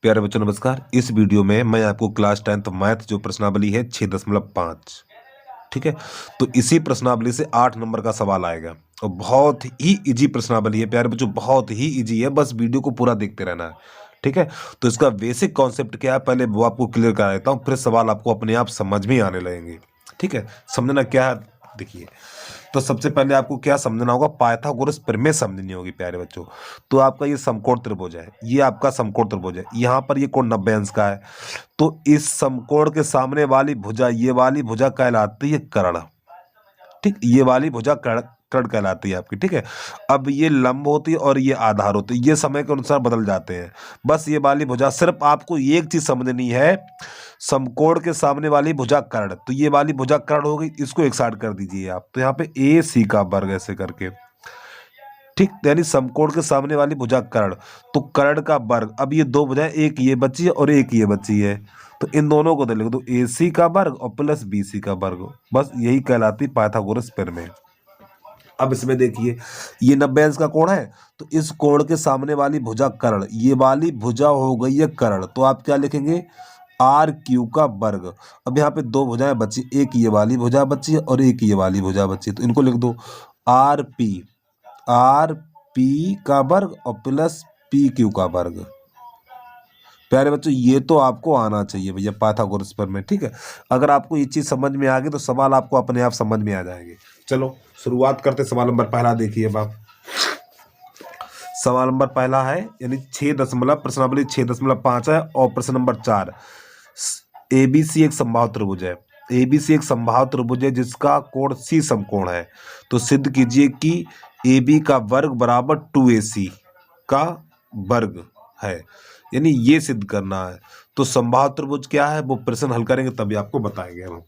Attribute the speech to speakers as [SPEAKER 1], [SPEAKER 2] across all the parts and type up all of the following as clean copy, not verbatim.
[SPEAKER 1] प्यारे बच्चों नमस्कार। इस वीडियो में मैं आपको क्लास 10th मैथ जो प्रश्नावली है 6.5, ठीक है, तो इसी प्रश्नावली से 8 नंबर का सवाल आएगा और बहुत ही इजी प्रश्नावली है प्यारे बच्चों, बहुत ही इजी है। बस वीडियो को पूरा देखते रहना है, ठीक है। तो इसका बेसिक कॉन्सेप्ट क्या है पहले वो आपको क्लियर करा देता हूँ, फिर सवाल आपको अपने आप समझ में आने लगेंगे, ठीक है। समझना क्या है, देखिए। तो सबसे पहले आपको क्या समझना होगा, पाइथागोरस प्रमेय समझनी होगी प्यारे बच्चों। तो आपका ये समकोण त्रिभुज है, ये आपका समकोण त्रिभुज है, यहाँ पर ये कोण 90 अंश का है। तो इस समकोण के सामने वाली भुजा, ये वाली भुजा कहलाती है कर्ण, ठीक। ये वाली भुजा कर्ण कर्ण कहलाती है आपकी, ठीक है। अब ये लंब होती है और ये आधार होती है, ये समय के अनुसार बदल जाते हैं। बस ये वाली भुजा, सिर्फ आपको एक चीज समझनी है, समकोण के सामने वाली भुजा कर्ण, तो ये वाली भुजा कर्ण हो गई, इसको एक साइड कर दीजिए आप। तो यहाँ पे ए सी का वर्ग ऐसे करके, ठीक, यानी समकोण के सामने वाली भुजा कर्ण, तो कर्ण का वर्ग। अब ये दो भुजाएं, एक ये बची है और एक ये बची है, तो इन दोनों को लिख दो, ए सी का वर्ग और प्लस बी सी का वर्ग। बस यही कहलाती पाइथागोरस प्रमेय। अब इसमें देखिए, ये 90 अंश का कोण है, तो इस कोण के सामने वाली भुजा कर्ण, ये वाली भुजा हो गई है कर्ण, तो आप क्या लिखेंगे, आर क्यू का वर्ग। अब यहाँ पे दो भुजाएं बची, एक ये वाली भुजा बची है और एक ये वाली भुजा बची है, तो इनको लिख दो आर पी का वर्ग और प्लस पी क्यू का वर्ग। प्यारे बच्चों ये तो आपको आना चाहिए भैया पाइथागोरस प्रमेय, ठीक है। अगर आपको ये चीज समझ में आ गई तो सवाल आपको अपने आप समझ में आ जाएंगे। चलो शुरुआत करते। सवाल नंबर पहला देखिए बाप। सवाल नंबर पहला है, यानी 6 प्रश्नावली 6.5 है और प्रश्न नंबर 4। एबीसी एक समबाहु त्रिभुज है, एबीसी एक समबाहु त्रिभुज है जिसका कोण सी समकोण है। तो सिद्ध कीजिए कि AB का वर्ग बराबर 2AC का वर्ग है, यानी ये सिद्ध करना है। तो समबाहु त्रिभुज क्या है वो प्रश्न हल करेंगे तभी आपको बताएंगे हम।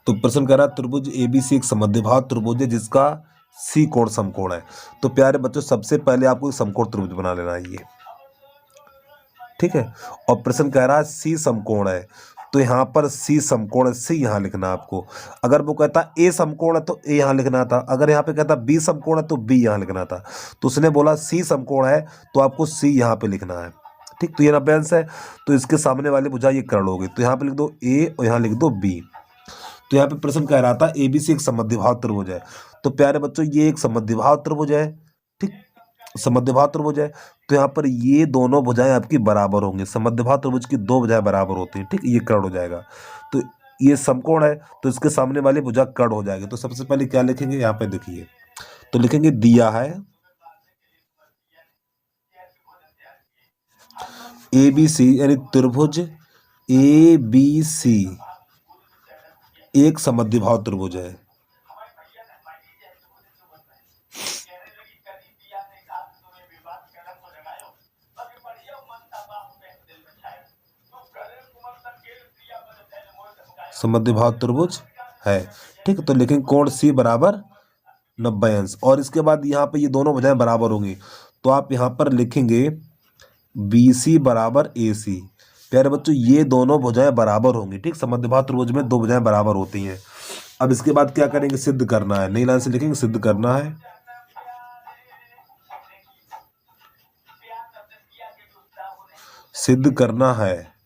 [SPEAKER 1] तो प्रश्न कह रहा है त्रिभुज ABC एक समद्विबाहु त्रिभुज है जिसका C कोण समकोण है। तो प्यारे बच्चों सबसे पहले आपको समकोण त्रिभुज बना लेना है ये, ठीक है। और प्रश्न कह रहा है C समकोण है, तो यहाँ पर C समकोण है, C यहाँ लिखना है आपको। अगर वो कहता A समकोण है तो A यहाँ लिखना था, अगर यहाँ पे कहता B समकोण है तो B यहाँ लिखना था। तो उसने बोला C समकोण है तो आपको C यहाँ पे लिखना है, ठीक। तो ये 90 अंश है, तो इसके सामने वाली भुजा ये कर्ण होगी, तो यहाँ पे लिख दो A और यहाँ लिख दो B। तो यहाँ पे प्रश्न कह रहा था ABC एक समद्विबाहु त्रिभुज है। तो प्यारे बच्चों ये एक समद्विबाहु त्रिभुज है, ठीक, समद्विबाहु त्रिभुज है। तो यहाँ पर ये दोनों भुजाएं आपकी बराबर होंगी, समद्विबाहु त्रिभुज की दो भुजाएं बराबर होती हैं, ठीक, ये कर्ण हो जाएगा। तो ये समकोण है तो इसके सामने वाली भुजा कर्ण हो जाएगी। तो सबसे पहले क्या लिखेंगे, यहाँ पे देखिए, तो लिखेंगे दिया है ABC यानी त्रिभुज ABC एक समद्विबाहु त्रिभुज है। समद्विबाहु त्रिभुज है, ठीक। तो लिखेंगे कोण C बराबर 90 अंश, और इसके बाद यहाँ पे ये दोनों भुजाएं बराबर होंगी, तो आप यहाँ पर लिखेंगे BC बराबर AC। प्यारे बच्चों ये दोनों भुजाएं बराबर होंगी, ठीक, समद्विबाहु त्रिभुज में दो भुजाएं बराबर होती हैं। अब इसके बाद क्या करेंगे, सिद्ध करना है, नई लाइन से लिखेंगे सिद्ध करना है। सिद्ध करना है,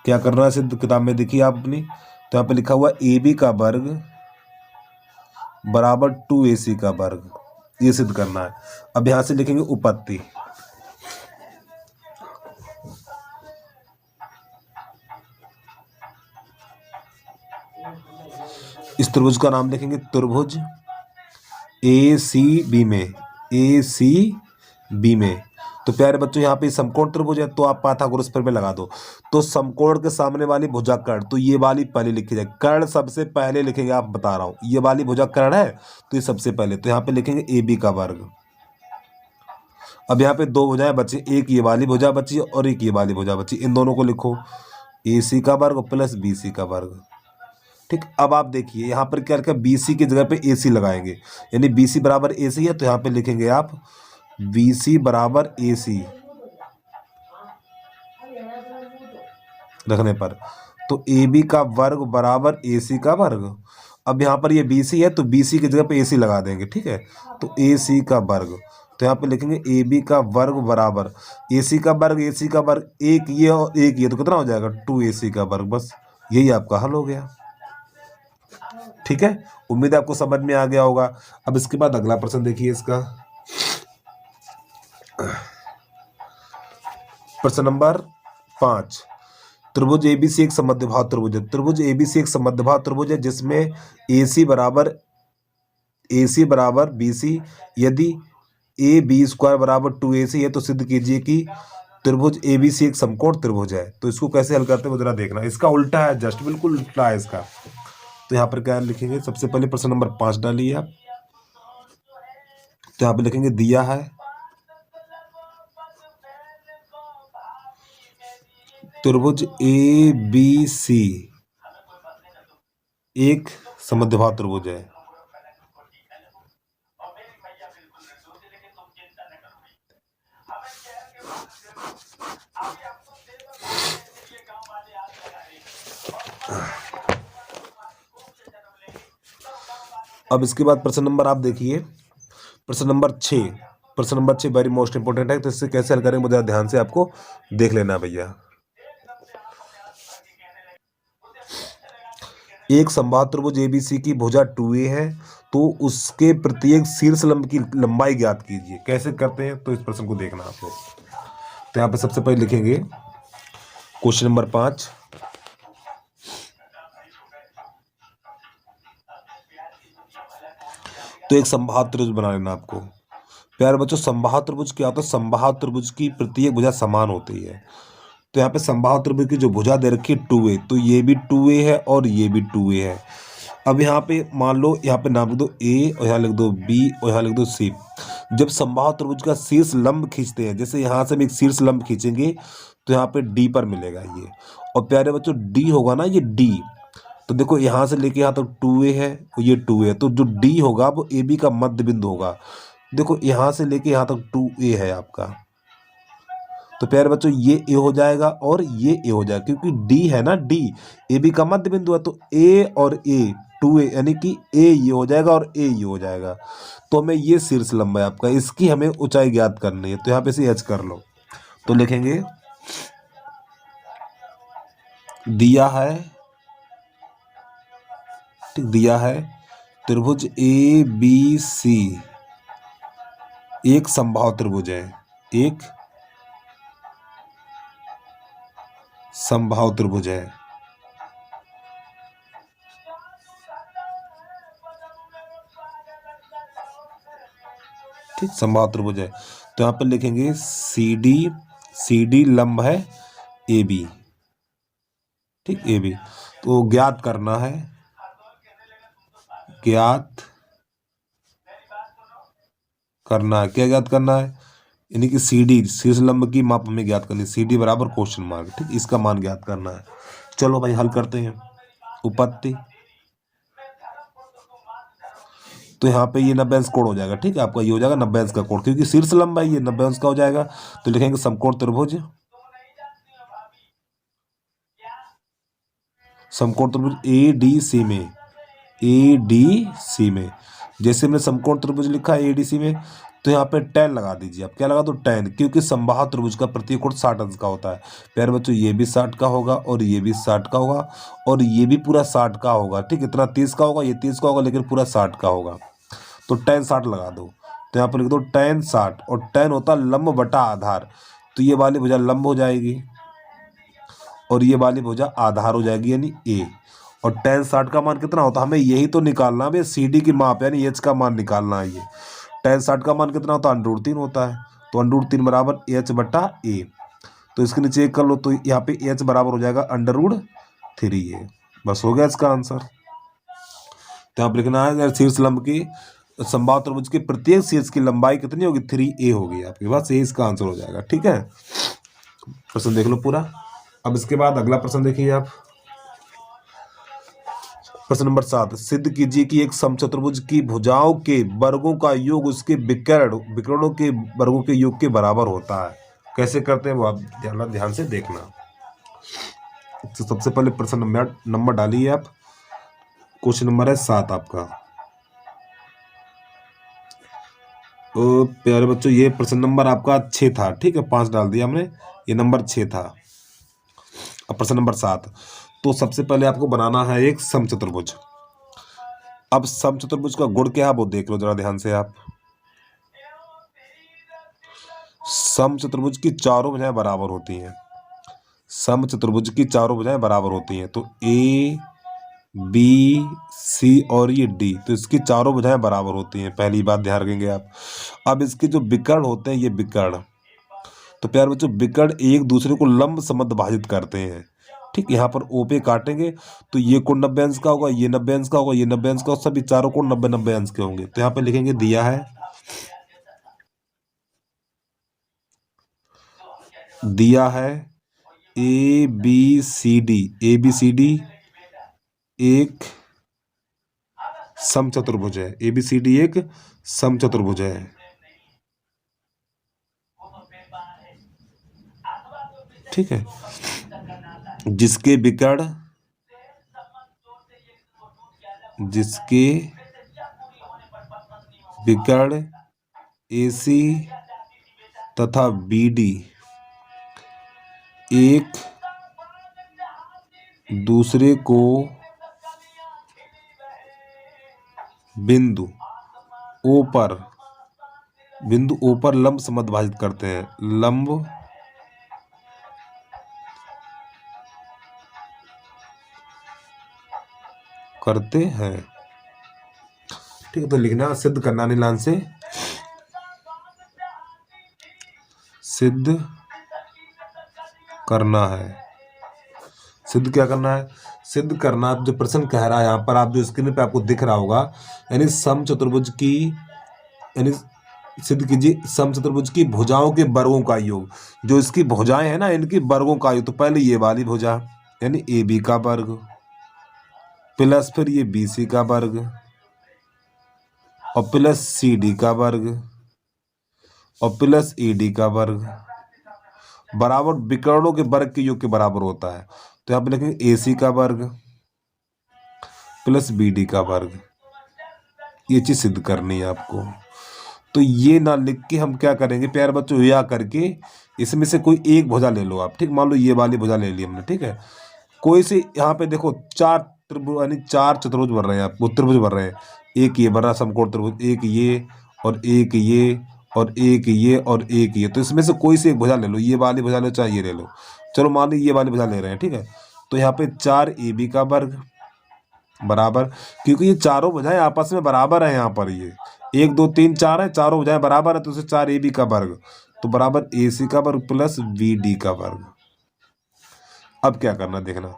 [SPEAKER 1] क्या करना है सिद्ध, किताब में देखिए आप अपनी, तो यहाँ पे लिखा हुआ AB का वर्ग बराबर 2AC का वर्ग, ये सिद्ध करना है। अब यहां से लिखेंगे उपपत्ति, इस त्रिभुज का नाम लिखेंगे त्रिभुज ACB में, ACB में। तो प्यारे बच्चों यहाँ पे समकोण त्रिभुज है तो आप पाइथागोरस प्रमेय लगा दो। तो समकोण के सामने वाली भुजा कर्ण, तो ये वाली पहले लिखी जाए, कर्ण सबसे पहले लिखेंगे, आप बता रहा हूँ, ये वाली भुजा कर्ण है तो ये सबसे पहले, तो यहाँ पे लिखेंगे AB का वर्ग। अब यहाँ पे दो भुजाएं बची, एक ये वाली भुजा बची और एक ये वाली भुजा बची, इन दोनों को लिखो AC का वर्ग प्लस BC का वर्ग, ठीक। अब आप देखिए यहाँ पर क्या लिखा, BC की जगह पे AC लगाएंगे, यानी BC बराबर AC है, तो यहाँ पे लिखेंगे आप BC बराबर AC रखने पर, तो AB का वर्ग बराबर AC का वर्ग। अब यहाँ पर ये BC है तो BC की जगह पे AC लगा देंगे, ठीक है, तो AC का वर्ग तो यहाँ पे लिखेंगे ए बी का वर्ग बराबर ए सी का वर्ग, एक ये और एक ये, तो कितना हो जाएगा 2AC का वर्ग। बस यही आपका हल हो गया। ठीक है, उम्मीद है आपको समझ में आ गया होगा। अब इसके बाद अगला प्रश्न देखिए इसका, प्रश्न नंबर 5। त्रिभुज एबीसी एक समद्विबाहु त्रिभुज है। त्रिभुज एबीसी एक समद्विबाहु त्रिभुज है जिसमें AC बराबर BC, यदि AB² बराबर 2AC है तो सिद्ध कीजिए कि त्रिभुज ABC एक समकोण त्रिभुज है। तो इसको कैसे हल करते हैं वो जरा देखना। इसका उल्टा है, जस्ट बिल्कुल उल्टा है इसका। तो यहाँ पर क्या लिखेंगे, सबसे पहले प्रश्न नंबर 5 डालिए आप। तो यहाँ पे लिखेंगे दिया है त्रिभुज ABC एक समद्विबाहु त्रिभुज है। अब इसके बाद प्रश्न नंबर आप देखिए, प्रश्न नंबर 6। प्रश्न नंबर 6 वेरी मोस्ट इंपोर्टेंट है। तो इससे कैसे हल करेंगे मुझे ध्यान से आपको देख लेना भैया। एक समबाहु त्रिभुज ABC की भुजा 2A है, तो उसके प्रत्येक शीर्ष लंब की लंबाई ज्ञात कीजिए। कैसे करते हैं तो इस प्रश्न को देखना आप लोग। तो यहाँ पे सबसे पहले लिखेंगे क्वेश्चन नंबर 5। तो एक समबाहु त्रिभुज बना लेना आपको। प्यारे बच्चों, समबाहु त्रिभुज क्या होता है? समबाहु त्रिभुज की प्रत्येक भुजा समान होती है। तो यहाँ पे समबाहु त्रिभुज की जो भुजा दे रखी है 2A, तो ये भी 2A है और ये भी 2A है। अब यहाँ पे मान लो, यहाँ पे नाम लिख दो A और यहाँ लिख दो B और यहाँ लिख दो C। जब समबाहु त्रिभुज का शीर्ष लंब खींचते हैं, जैसे यहाँ से हम एक शीर्ष लंब खींचेंगे तो यहाँ पे D पर मिलेगा ये। और प्यारे बच्चों D होगा ना, ये D, तो देखो यहाँ से लेके यहाँ तक 2A है और ये 2A है, तो जो D होगा वो AB का मध्य बिंदु होगा। देखो यहाँ से लेके यहाँ तक 2A है आपका, तो प्यारे बच्चों ये A हो जाएगा और ये A हो जाएगा, क्योंकि D है ना, D AB का मध्य बिंदु है। तो A और A 2A, यानी कि A ये हो जाएगा और A ये हो जाएगा। तो हमें ये शीर्ष लंब है आपका, इसकी हमें ऊंचाई ज्ञात करनी है। तो यहाँ पे से H कर लो। तो लिखेंगे दिया है, ठीक, दिया है त्रिभुज ABC एक समबाहु त्रिभुज है, एक समबाहु त्रिभुज है। ठीक, समबाहु त्रिभुज है। तो यहाँ पर लिखेंगे CD लंब है AB, ठीक, AB। तो ज्ञात करना है, ज्ञात करना है, क्या ज्ञात करना है? यानी कि CD शीर्ष लंब की माप हमें ज्ञात करनी है। CD बराबर क्वेश्चन मार्क, ठीक, इसका मान ज्ञात करना है। चलो भाई हल करते हैं। उपपत्ति, तो यहाँ पे ये 90 अंश कोण हो जाएगा, ठीक है, आपका ये हो जाएगा 90 अंश का कोण, क्योंकि शीर्ष लंब है ये 90 अंश का हो जाएगा। तो लिखेंगे समकोण त्रिभुज, समकोण त्रिभुज ADC में, जैसे मैंने समकोण त्रिभुज लिखा है ADC में, तो यहाँ पे tan लगा दीजिए आप। क्या लगा दो? tan, क्योंकि समबाहु त्रिभुज का प्रत्येक कोण 60 अंश का होता है। प्यारे बच्चों, ये भी 60 का होगा और ये भी 60 का होगा और ये भी पूरा 60 का होगा, ठीक, इतना 30 का होगा, ये 30 का होगा, लेकिन पूरा 60 का होगा। तो tan 60 लगा दो। तो यहाँ पर लिख दो tan 60, और tan होता है लंब बटा आधार, तो ये वाली भुजा लंब हो जाएगी और ये वाली भुजा आधार हो जाएगी, यानी A। और tan 60 का मान कितना होता है? हमें यही तो निकालना है, CD की माप यानी H का मान निकालना है। ये tan 60 का मान कितना होता है? √3 होता है। तो √3 बराबर H बटा A। तो इसके नीचे एक कर लो, तो यहाँ पे H बराबर हो जाएगा √3A। बस हो गया इसका आंसर। तो यहाँ पर लिखना है शीर्ष लंब की समबाहु त्रिभुज के प्रत्येक शीर्ष की लंबाई कितनी होगी? 3A होगी आपके पास, ये इसका आंसर हो जाएगा। ठीक है, प्रश्न देख लो पूरा। अब इसके बाद अगला प्रश्न देखिए आप, प्रश्न नंबर 7। सिद्ध कीजिए कि एक समचतुर्भुज की भुजाओं के वर्गों का योग उसके विकर्णों के वर्गों के योग के बराबर होता है। कैसे करते हैं वो आप ध्यान से देखना। तो सबसे पहले प्रश्न नंबर डालिए आप। क्वेश्चन नंबर है 7 आपका। तो प्यारे बच्चों ये प्रश्न नंबर आपका 6 था, ठीक है, 5 डाल दिया हमने, ये नंबर 6 था। अब प्रश्न नंबर 7। तो सबसे पहले आपको बनाना है एक समचतुर्भुज। अब समचतुर्भुज का गुण क्या है वो देख लो जरा ध्यान से आप। समचतुर्भुज की चारों भुजाएं बराबर होती हैं। समचतुर्भुज की चारों भुजाएं बराबर होती हैं, तो ए बी सी और ये डी, तो इसकी चारों भुजाएं बराबर होती हैं, पहली बात ध्यान रखेंगे आप। अब इसके जो विकर्ण होते हैं, ये विकर्ण, तो प्यारे बच्चों विकर्ण एक दूसरे को लंब समद्विभाजित करते हैं, ठीक। यहाँ पर ओ पे काटेंगे तो ये कोण 90 अंश का होगा, ये 90 अंश का होगा, ये 90 अंश का, सभी चारों कोण 90-90 अंश के होंगे। तो यहाँ पे लिखेंगे दिया है ए बी सी डी एक समचतुर्भुज है। ए बी सी डी एक समचतुर्भुज है, ठीक है, जिसके विकर्ण ए सी तथा बी डी एक दूसरे को बिंदु ओ पर लंब समद्विभाजित करते हैं, लंब करते हैं, ठीक है। तो लिखना सिद्ध करना नीलान से, सिद्ध करना है। सिद्ध क्या करना है? सिद्ध करना जो प्रश्न कह रहा है यहाँ पर, आप जो स्क्रीन पे आपको दिख रहा होगा, यानी समचतुर्भुज की, यानी सिद्ध कीजिए समचतुर्भुज की भुजाओं के वर्गों का योग, जो इसकी भुजाएं हैं ना, इनकी वर्गों का योग। तो पहले ये वाली भुजा यानी ए बी का वर्ग प्लस फिर ये बी सी का वर्ग और प्लस सी डी का वर्ग और प्लस ए डी का वर्ग बराबर विकर्णों के वर्ग के योग के बराबर होता है। तो यहाँ पे लिखेंगे ए सी का वर्ग प्लस बी डी का वर्ग। ये चीज सिद्ध करनी है आपको। तो ये ना लिख के हम क्या करेंगे प्यारे बच्चों, या करके इसमें से कोई एक भुजा ले लो आप, ठीक। मान लो ये वाली भुजा ले ली हमने, ठीक है। कोई से यहाँ पे देखो चार त्रिभुज यानी 4 चतुर्भुज बन रहे हैं, आपको त्रिभुज बन रहे हैं। एक ये बन रहा समकोण त्रिभुज, एक ये और एक ये और एक ये और एक ये। तो इसमें से कोई से एक भुजा ले लो, ये वाली भुजा लो चाहे ये ले लो। चलो मान लो ये वाली भुजा ले रहे हैं, ठीक है। तो यहाँ पे 4 ए बी का वर्ग बराबर, क्योंकि ये चारों भुजाएं आपस में बराबर है, यहाँ पर ये 1 2 3 4 है, चारों भुजाएं बराबर है, तो उसे 4 ए बी का वर्ग तो बराबर ए सी का वर्ग प्लस बी डी का वर्ग। अब क्या करना देखना,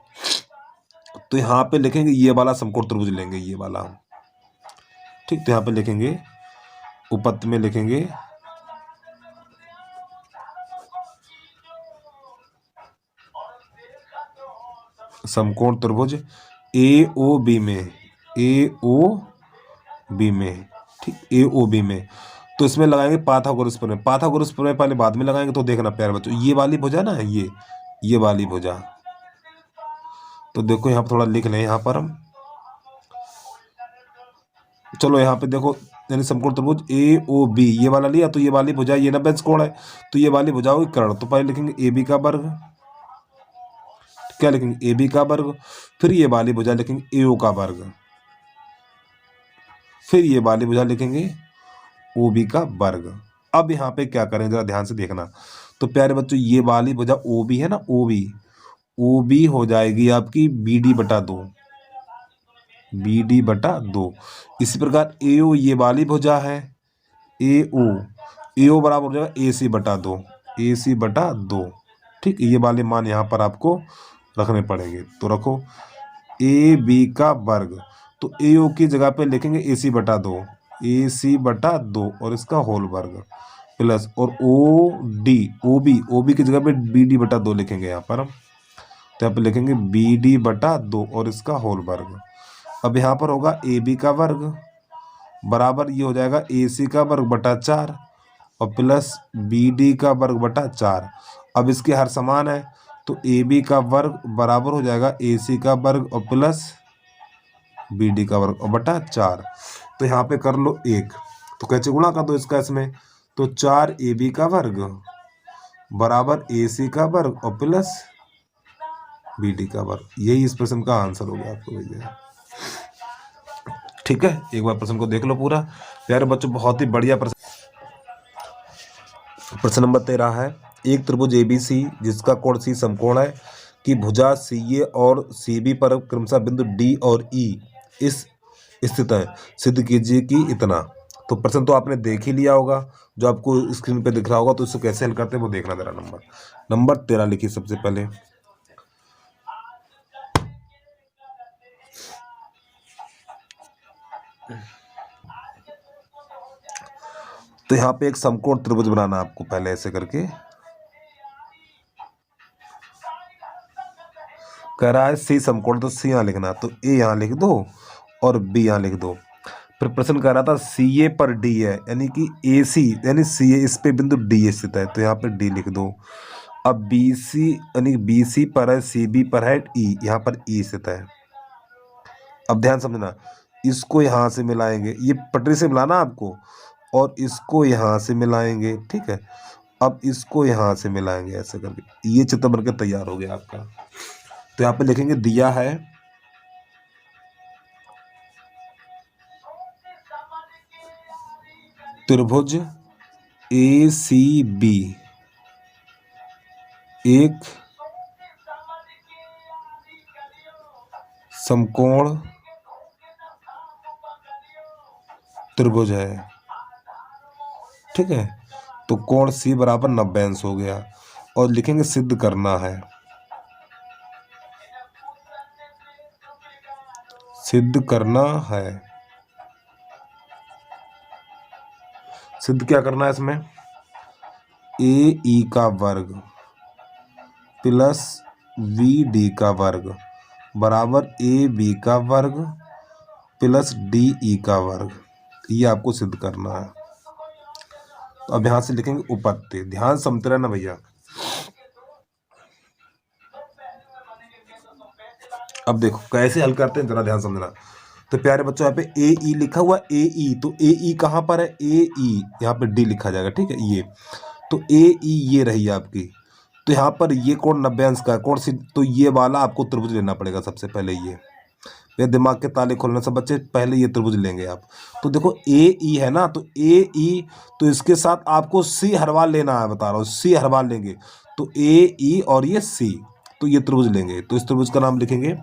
[SPEAKER 1] तो यहाँ पे लिखेंगे ये वाला समकोण त्रिभुज लेंगे, ये वाला, ठीक। तो यहाँ पे लिखेंगे उपपत्ति में लिखेंगे समकोण त्रिभुज ए ओ बी में, ठीक, ए ओ बी में। तो इसमें लगाएंगे पाइथागोरस प्रमेय। पाइथागोरस प्रमेय पहले बाद में लगाएंगे। तो देखना प्यारे बच्चों, ये वाली भुजा ना, ये वाली भुजा, तो देखो यहाँ पर थोड़ा लिख लें, यहाँ पर हम चलो यहाँ पे देखो, यानी समकोण त्रिभुज ए ओ बी ये वाला लिया, तो ये वाली भुजा ये 90 अंश कोण है, तो ये वाली भुजाओं के कर्ण। तो पहले लिखेंगे ए बी का वर्ग, क्या लिखेंगे ए बी का वर्ग, फिर ये वाली भुजा लिखेंगे ए ओ का वर्ग, फिर ये वाली भुजा लिखेंगे ओ बी का वर्ग। अब यहाँ पे क्या करें जरा ध्यान से देखना। तो प्यारे बच्चों ये वाली भुजा ओ बी है ना, ओ बी हो जाएगी आपकी बी डी बटा 2, बी डी बटा 2। इसी प्रकार ए ओ ये वाली भुजा है, ए ओ बराबर हो जाएगा ए सी बटा 2, ए सी बटा 2, ठीक। ये वाले मान यहाँ पर आपको रखने पड़ेंगे। तो रखो ए बी का वर्ग, तो ए ओ की जगह पे लिखेंगे ए सी बटा 2, ए सी बटा 2 और इसका होल वर्ग प्लस, और ओ बी की जगह पे बी डी बटा 2 लिखेंगे यहाँ पर हम। तो यहाँ पे लिखेंगे बी डी बटा 2 और इसका होल वर्ग। अब यहाँ पर होगा ए बी का वर्ग बराबर ये हो जाएगा ए सी का वर्ग बटा 4 और प्लस बी डी का वर्ग बटा 4। अब इसके हर समान है, तो ए बी का वर्ग बराबर हो जाएगा ए सी का वर्ग और प्लस बी डी का वर्ग और बटा 4। तो यहाँ पे कर लो 1, तो कैसे गुणा कर दो इसका इसमें, तो 4AB का वर्ग बराबर AC का वर्ग और प्लस BD का वर्ग। यही इस प्रश्न का आंसर हो गया आपको भैया। ठीक है, एक बार प्रश्न को देख लो पूरा प्यारे बच्चों, बहुत ही बढ़िया प्रश्न। प्रश्न नंबर 13 है, एक त्रिभुज ABC जिसका कोण C समकोण है कि भुजा CA और CB पर क्रमशः बिंदु D और E इस स्थित है, सिद्ध कीजिए कि इतना। तो प्रश्न तो आपने देख ही लिया होगा, जो आपको स्क्रीन पे दिख रहा होगा, तो इसको कैसे हल करते हैं वो देखना जरा। नंबर 13 लिखिए सबसे पहले। तो यहाँ पे एक समकोण त्रिभुज बनाना है आपको, पहले ऐसे करके कह रहा है C समकोण, तो C यहाँ लिखना, तो A यहाँ लिख दो और B यहाँ लिख दो। फिर प्रश्न कह रहा था CA पर D है, यानी कि AC यानी CA इस पे बिंदु D स्थित है, तो यहाँ पे D लिख दो। अब BC यानी BC पर है, CB पर है E, यहाँ पर E स्थित है। अब ध्यान समझना, इसको यहाँ से मिलाएंगे, ये पटरी से मिलाना आपको, और इसको यहाँ से मिलाएंगे, ठीक है। अब इसको यहाँ से मिलाएंगे ऐसे करके, ये चित्र बनकर तैयार हो गया आपका। तो यहाँ पे लिखेंगे दिया है त्रिभुज ACB एक समकोण त्रिभुज है, ठीक है। तो कोण C बराबर 90 अंश हो गया, और लिखेंगे सिद्ध करना है, सिद्ध करना है। सिद्ध क्या करना है इसमें, AE का वर्ग प्लस VD का वर्ग बराबर AB का वर्ग प्लस DE का वर्ग, ये आपको सिद्ध करना है। तो अब यहां से लिखेंगे उपपत्ति, ध्यान समझते रहना भैया। अब देखो कैसे हल करते हैं, जरा ध्यान समझना। तो प्यारे बच्चों यहाँ पे AE लिखा हुआ, AE, तो AE कहाँ पर है, AE यहाँ पे D लिखा जाएगा, ठीक है। ये तो AE ये रही आपकी, तो यहाँ पर ये कोण 90 अंश का है, कौन सी, तो ये वाला आपको त्रिभुज लेना पड़ेगा सबसे पहले। ये दिमाग के ताले खोलने से बच्चे, पहले ये त्रिभुज लेंगे आप। तो देखो AE है ना, तो AE, तो इसके साथ आपको C हर बार लेना है, बता रहा हूँ, C हर बार लेंगे, तो AE और ये C, तो ये त्रिभुज लेंगे। तो इस त्रिभुज का नाम लिखेंगे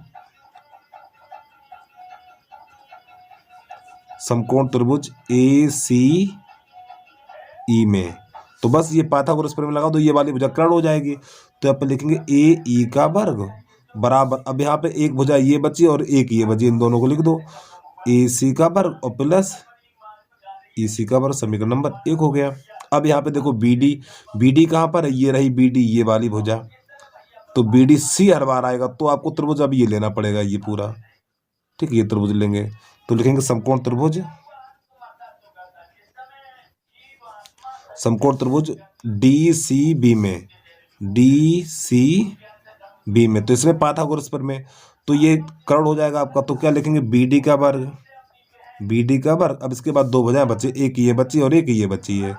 [SPEAKER 1] समकोण त्रिभुज ACE में। तो बस ये पाइथागोरस प्रमेय लगा दो, ये वाली भुजा कर्ण हो जाएगी। तो यहाँ पे लिखेंगे AE का वर्ग बराबर, अब यहाँ पे एक भुजा ये बची और एक ये बची, इन दोनों को लिख दो, AC का वर्ग और प्लस EC का वर्ग, समीकरण नंबर 1 हो गया। अब यहाँ पे देखो BD कहाँ पर है, ये रही BD, ये वाली भुजा, तो BD C हर बार आएगा, तो आपको त्रिभुज अब ये लेना पड़ेगा, ये पूरा, ठीक है। ये त्रिभुज लेंगे, तो लिखेंगे समकोण त्रिभुज DCB में, DCB में, तो इसमें पाइथागोरस प्रमेय, तो ये कर्ण हो जाएगा आपका। तो क्या लिखेंगे, BD का वर्ग, BD का वर्ग। अब इसके बाद दो भुजाएं बचे, एक ये बची और एक ये बची है,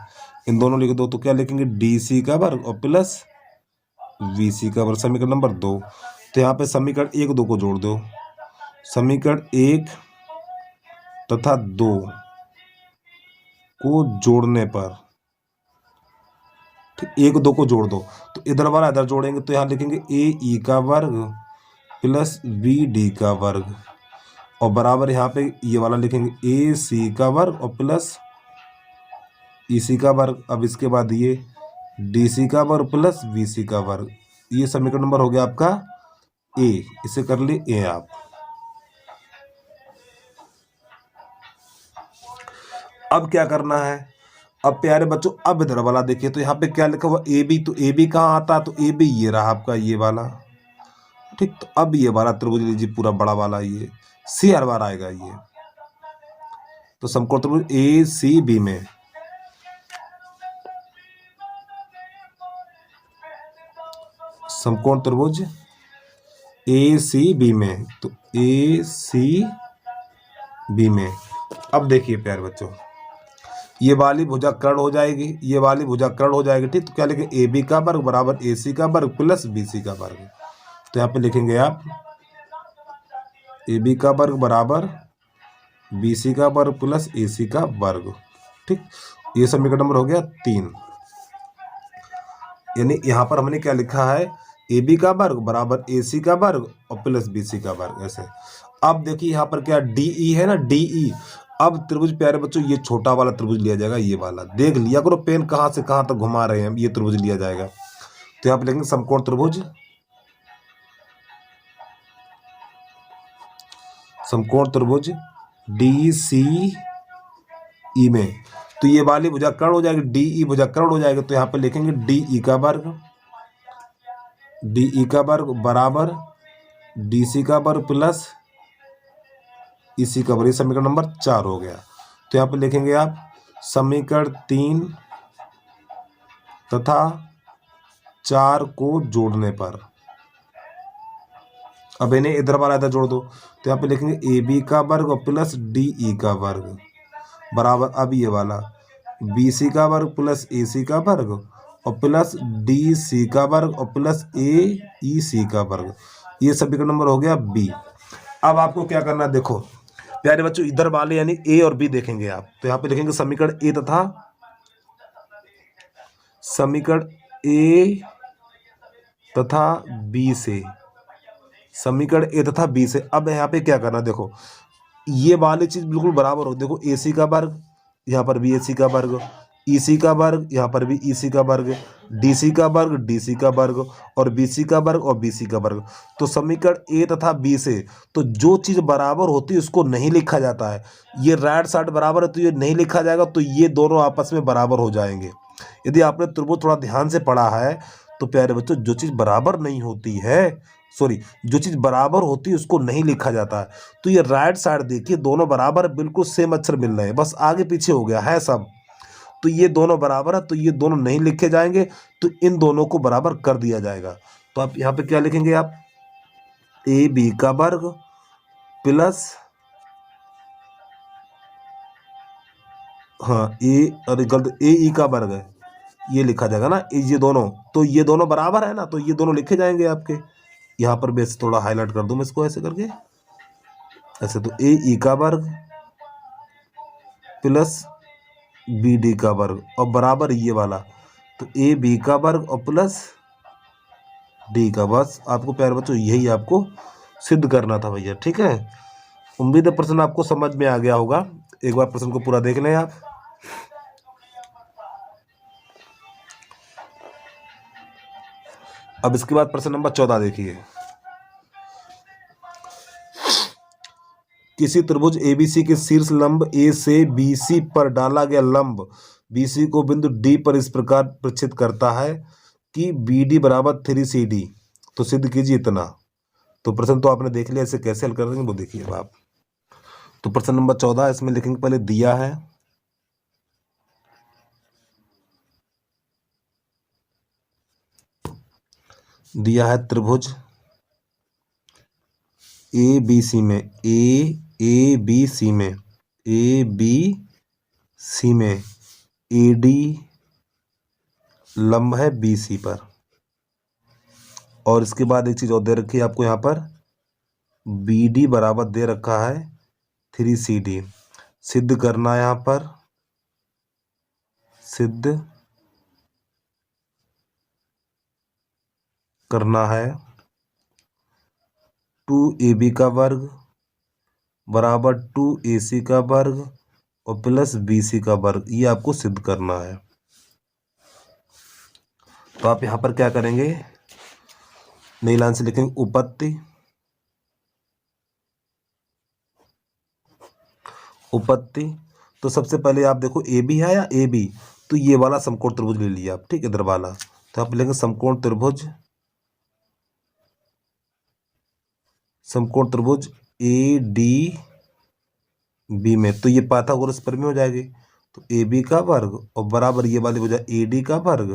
[SPEAKER 1] इन दोनों लिख दो। तो क्या लिखेंगे, DC का वर्ग और प्लस VC का वर्ग, समीकरण नंबर 2। तो यहाँ पे समीकरण 1 2 को जोड़ दो, समीकरण 1 तथा 2 को जोड़ने पर, 1 2 को जोड़ दो, तो इधर वाला इधर जोड़ेंगे, तो यहाँ लिखेंगे AE का वर्ग प्लस BD का वर्ग और बराबर यहाँ पे ये वाला लिखेंगे AC का वर्ग और प्लस EC का वर्ग। अब इसके बाद ये DC का वर्ग प्लस VC का वर्ग, ये समीकरण नंबर हो गया आपका A। इसे कर ले A आप। अब क्या करना है, अब प्यारे बच्चों अब इधर वाला देखिए, तो यहाँ पे क्या लिखा हुआ AB, तो AB कहाँ आता है, तो AB ये रहा आपका, ये वाला, ठीक। तो अब ये वाला त्रिभुज लीजिए पूरा बड़ा वाला, ये C हर बार आएगा ये। तो समकोण त्रिभुज ACB में समकोण त्रिभुज ACB में, तो ACB में अब देखिए प्यारे बच्चों, ये वाली भुजा कर्ण हो जाएगी, ये वाली भुजा कर्ण हो जाएगी, ठीक। तो क्या लिखेंगे, ए बी का वर्ग बराबर ए सी का वर्ग प्लस बी सी का वर्ग। तो यहाँ पे लिखेंगे आप ए बी का वर्ग बराबर बी सी का वर्ग प्लस ए सी का वर्ग, ठीक। ये समीकरण नंबर हो गया 3। यानी यहाँ पर हमने क्या लिखा है, ए बी का वर्ग बराबर ए सी का वर्ग और प्लस बी सी का वर्ग, ऐसे। अब देखिए यहाँ पर क्या डी ई है ना, डी ई। अब त्रिभुज प्यारे बच्चों ये छोटा वाला त्रिभुज लिया जाएगा, ये वाला देख लिया करो, पेन कहाँ से कहाँ तक घुमा रहे हैं, ये त्रिभुज लिया जाएगा। तो यहाँ पे लिखेंगे समकोण त्रिभुज, समकोण त्रिभुज डी सी ई में। तो ये वाली भुजा कर्ण हो जाएगी, डी ई भुजा कर्ण हो जाएगी। तो यहाँ पे लिखेंगे डी ई का वर्ग, डी ई का वर्ग बराबर डी सी का वर्ग प्लस इसी का वर्ग। समीकरण नंबर 4 हो गया। तो यहाँ पे लिखेंगे आप समीकरण 3 तथा 4 को जोड़ने पर, अब इन्हें इधर वाला इधर जोड़ दो। तो यहाँ पे लिखेंगे ए बी का वर्ग और प्लस डी ई का वर्ग बराबर, अब ये वाला बी सी का वर्ग प्लस ए सी का वर्ग और प्लस डी सी का वर्ग और प्लस ए ई सी का वर्ग। ये समीकरण नंबर हो गया बी। अब आपको क्या करना है, देखो प्यारे बच्चों, इधर वाले यानी ए और बी देखेंगे आप। तो यहाँ पे लिखेंगे समीकरण ए तथा समीकरण ए तथा बी से, समीकरण ए तथा बी से। अब यहाँ पे क्या करना, देखो ये वाली चीज बिल्कुल बराबर हो, देखो ए सी का वर्ग यहाँ पर भी ए सी का वर्ग, ई सी का वर्ग यहाँ पर भी ई सी का वर्ग, डी सी का वर्ग डी सी का वर्ग और बी सी का वर्ग और बी सी का वर्ग। तो समीकरण ए तथा बी से तो जो चीज़ बराबर होती है उसको नहीं लिखा जाता है। ये राइट साइड बराबर है तो ये नहीं लिखा जाएगा, तो ये दोनों आपस में बराबर हो जाएंगे। यदि आपने त्रिभुज थोड़ा ध्यान से पढ़ा है तो प्यारे बच्चों, जो चीज़ बराबर नहीं होती है, सॉरी, जो चीज़ बराबर होती है उसको नहीं लिखा जाता है। तो ये राइट साइड देखिए दोनों बराबर, बिल्कुल सेम अक्षर मिल रहे हैं, बस आगे पीछे हो गया है सब। तो ये दोनों बराबर है तो ये दोनों नहीं लिखे जाएंगे, तो इन दोनों को बराबर कर दिया जाएगा। तो आप यहाँ पे क्या लिखेंगे, आप ए बी का वर्ग प्लस, हाँ ए, अरे गलत, ए ई का वर्ग है, ये लिखा जाएगा ना, ये दोनों, तो ये दोनों बराबर है ना, तो ये दोनों लिखे जाएंगे आपके। यहाँ पर बेस थोड़ा हाईलाइट कर दूं मैं इसको ऐसे करके, ऐसे। तो ए ई का वर्ग प्लस बी डी का वर्ग और बराबर ये वाला, तो ए बी का वर्ग और प्लस डी का। बस आपको प्यारे बच्चों यही आपको सिद्ध करना था भैया, ठीक है। उम्मीद है प्रश्न आपको समझ में आ गया होगा। एक बार प्रश्न को पूरा देख लें आप। अब इसके बाद प्रश्न नंबर 14 देखिए। किसी त्रिभुज एबीसी के शीर्ष लंब ए से बीसी पर डाला गया लंब बीसी को बिंदु डी पर इस प्रकार प्रक्षेपित करता है कि बी डी बराबर 3CD। तो सिद्ध कीजिए इतना। तो प्रश्न तो आपने देख लिया, इसे कैसे हल कर देंगे वो देखिए अब आप। तो प्रश्न नंबर 14 इसमें लिखेंगे, पहले दिया है त्रिभुज ए बी सी में, ए बी सी में, ए बी सी में ए डी लंब है बी सी पर। और इसके बाद एक चीज और दे रखी है आपको, यहाँ पर बी डी बराबर दे रखा है 3CD। सिद्ध करना है, यहाँ पर सिद्ध करना है 2AB का वर्ग बराबर 2AC का वर्ग और प्लस BC का वर्ग। ये आपको सिद्ध करना है। तो आप यहाँ पर क्या करेंगे, नई लाइन से लिखेंगे उपपत्ति, उपपत्ति। तो सबसे पहले आप देखो ए बी है या ए बी, तो ये वाला समकोण त्रिभुज ले लिया आप, ठीक, इधर वाला। तो आप लेंगे समकोण त्रिभुज, समकोण त्रिभुज ए डी बी में। तो ये पाइथागोरस प्रमेय हो जाएगी। तो ए बी का वर्ग और बराबर ये वाली हो जाए ए डी का वर्ग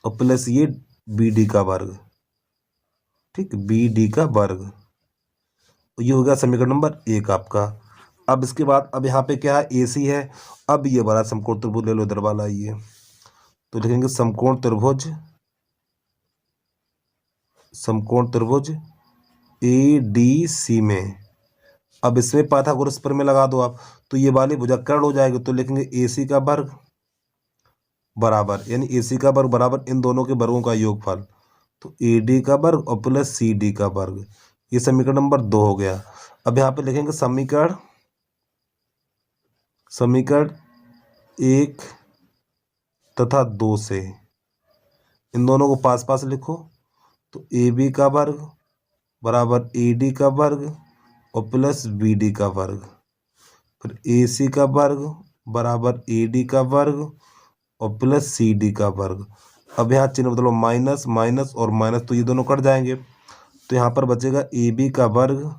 [SPEAKER 1] और प्लस ये बी डी का वर्ग, ठीक, बी डी का वर्ग। ये हो गया समीकरण नंबर 1 आपका। अब इसके बाद अब यहाँ पे क्या है, AC है। अब ये बड़ा समकोण त्रिभुज ले लो इधर वाला, ये तो लिखेंगे समकोण त्रिभुज, समकोण त्रिभुज ADC में। अब इसमें पाइथागोरस प्रमेय लगा दो आप, तो ये वाली भुजा कर्ण हो जाएगी, तो लिखेंगे AC का वर्ग बराबर, यानी AC का वर्ग बराबर इन दोनों के वर्गों का योगफल, तो AD का वर्ग और प्लस CD का वर्ग। ये समीकरण नंबर 2 हो गया। अब यहाँ पे लिखेंगे समीकरण 1 तथा 2 से इन दोनों को पास पास लिखो, तो AB का वर्ग बराबर AD का वर्ग और प्लस BD का वर्ग, फिर AC का वर्ग बराबर AD का वर्ग और प्लस CD का वर्ग। अब यहाँ चिन्ह बदलो, माइनस माइनस और माइनस, तो ये दोनों कट जाएंगे, तो यहाँ पर बचेगा AB का वर्ग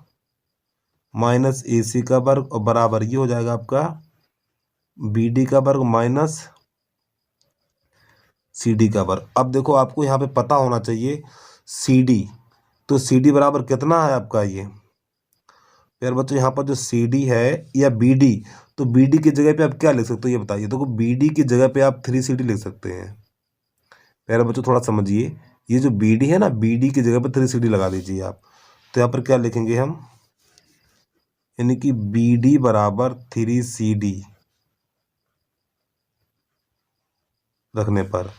[SPEAKER 1] माइनस AC का वर्ग और बराबर ये हो जाएगा आपका BD का वर्ग माइनस CD का वर्ग। अब देखो आपको यहाँ पे पता होना चाहिए CD, तो CD बराबर कितना है आपका ये यार बच्चों, यहाँ पर जो CD है या BD, तो BD की जगह पे आप क्या लिख सकते हो ये बताइए। देखो BD की जगह पे आप 3CD लिख सकते हैं। प्यारे बच्चों थोड़ा समझिए, ये जो BD है ना, BD की जगह पे 3CD लगा दीजिए आप, तो यहाँ पर क्या लिखेंगे हम, यानी कि BD बराबर 3CD रखने पर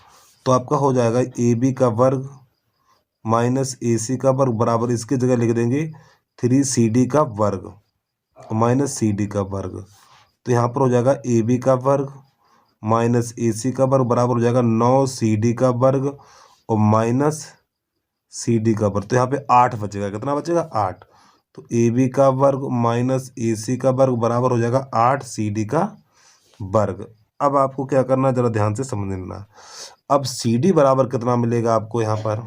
[SPEAKER 1] तो आपका हो जाएगा AB का वर्ग माइनस AC का वर्ग बराबर, इसकी जगह लिख देंगे 3CD का वर्ग माइनस CD का वर्ग। तो यहाँ पर हो जाएगा AB का वर्ग माइनस AC का वर्ग बराबर हो जाएगा 9CD का वर्ग और माइनस CD का वर्ग। तो यहाँ पे 8 बचेगा, कितना बचेगा 8, तो AB का वर्ग माइनस AC का वर्ग बराबर हो जाएगा 8CD का वर्ग। अब आपको क्या करना है जरा ध्यान से समझना। अब CD बराबर कितना मिलेगा आपको यहाँ पर,